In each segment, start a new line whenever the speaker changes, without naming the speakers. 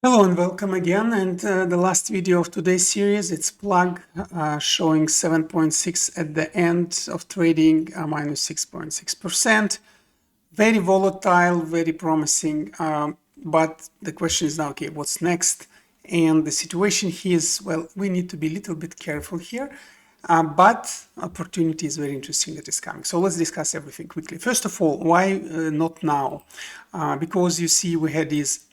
Hello and welcome again. And the last video of today's series, it's plug showing 7.6 at the end of trading, minus 6.6%. Very volatile, very promising. But the question is now, okay, what's next? And the situation here is, well, we need to be a little bit careful here. But opportunity is very interesting that is coming. So let's discuss everything quickly. First of all, why not now? Because you see we had these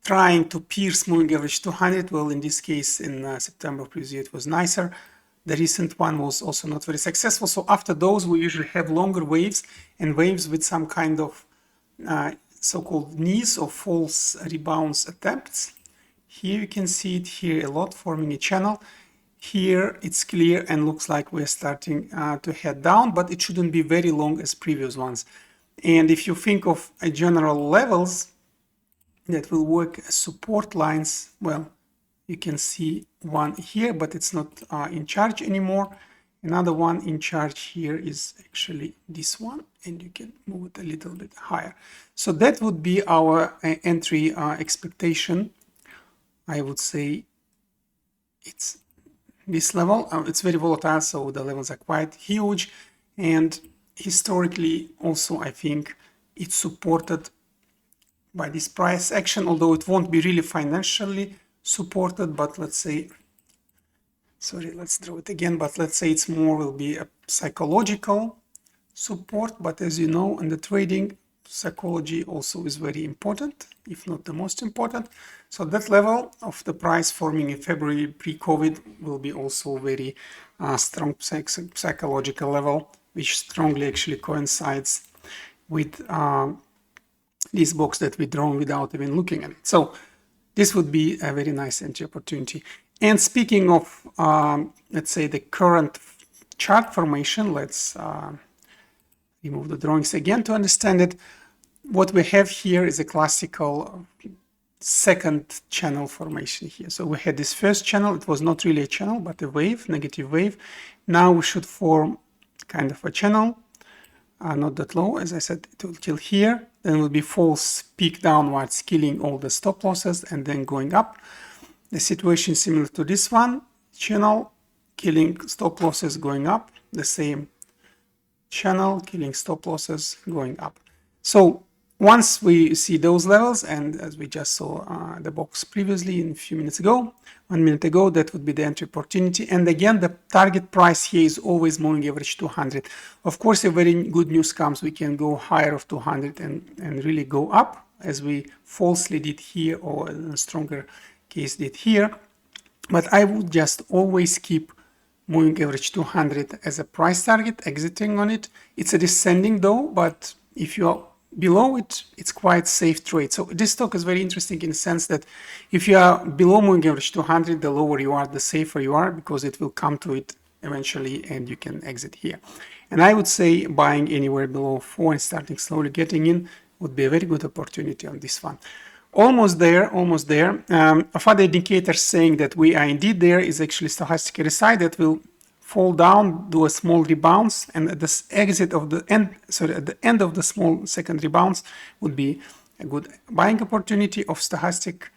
trying to pierce moving average 200. Well, in this case, in September previous year, it was nicer. The recent one was also not very successful. So after those, we usually have longer waves and waves with some kind of so-called knees or false rebounds attempts. Here you can see it here a lot, forming a channel. Here it's clear and looks like we're starting to head down, but it shouldn't be very long as previous ones. And if you think of general levels that will work as support lines, well, you can see one here, but it's not in charge anymore. Another one in charge here is actually this one, and you can move it a little bit higher. So that would be our entry expectation. I would say it's this level. It's very volatile, so the levels are quite huge. And historically, also, I think it's supported by this price action, although it won't be really financially supported, but let's say, sorry, let's draw it again, but let's say it's more will be a psychological support. But as you know, in the trading, psychology also is very important, if not the most important. So that level of the price forming in February pre-COVID will be also very strong psychological level, which strongly actually coincides with this box that we drawn without even looking at it. So this would be a very nice entry opportunity. And speaking of, let's say, the current chart formation, let's remove the drawings again to understand it. What we have here is a classical second channel formation here. So we had this first channel. It was not really a channel, but a wave, negative wave. Now we should form kind of a channel. Not that low, as I said, till here. Then will be false peak downwards, killing all the stop losses and then going up. The situation is similar to this one. Channel, killing stop losses, going up. The same channel, killing stop losses, going up. So once we see those levels, and as we just saw the box previously in a few minutes ago, 1 minute ago, that would be the entry opportunity. And again, the target price here is always moving average 200. Of course, if very good news comes, we can go higher of 200 and really go up, as we falsely did here, or in a stronger case did here. But I would just always keep moving average 200 as a price target, exiting on it. It's a descending though, but if you are below it, it's quite safe trade. So this stock is very interesting in the sense that if you are below moving average 200, the lower you are, the safer you are, because it will come to it eventually and you can exit here. And I would say buying anywhere below 4 and starting slowly getting in would be a very good opportunity on this one. Almost there, almost there. A further indicator saying that we are indeed there is actually stochastic RSI that will fall down, do a small rebounds, and at the exit of the end, sorry, at the end of the small second rebounds would be a good buying opportunity of stochastic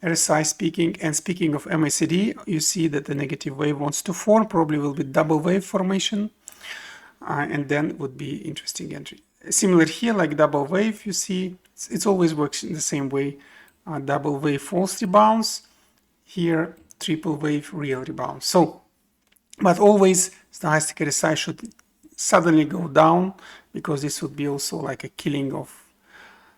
RSI speaking. And speaking of MACD, you see that the negative wave wants to form, probably will be double wave formation, and then would be interesting entry. Similar here, like double wave, you see, it always works in the same way. Double wave false rebounds, here triple wave real rebound. So, but always stochastic RSI should suddenly go down, because this would be also like a killing of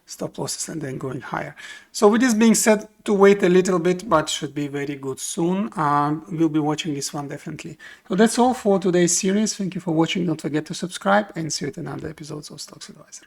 stop losses and then going higher. So with this being said, to wait a little bit, but should be very good soon. We'll be watching this one definitely. So that's all for today's series. Thank you for watching. Don't forget to subscribe, and see you at another episodes of Stocks Advisor.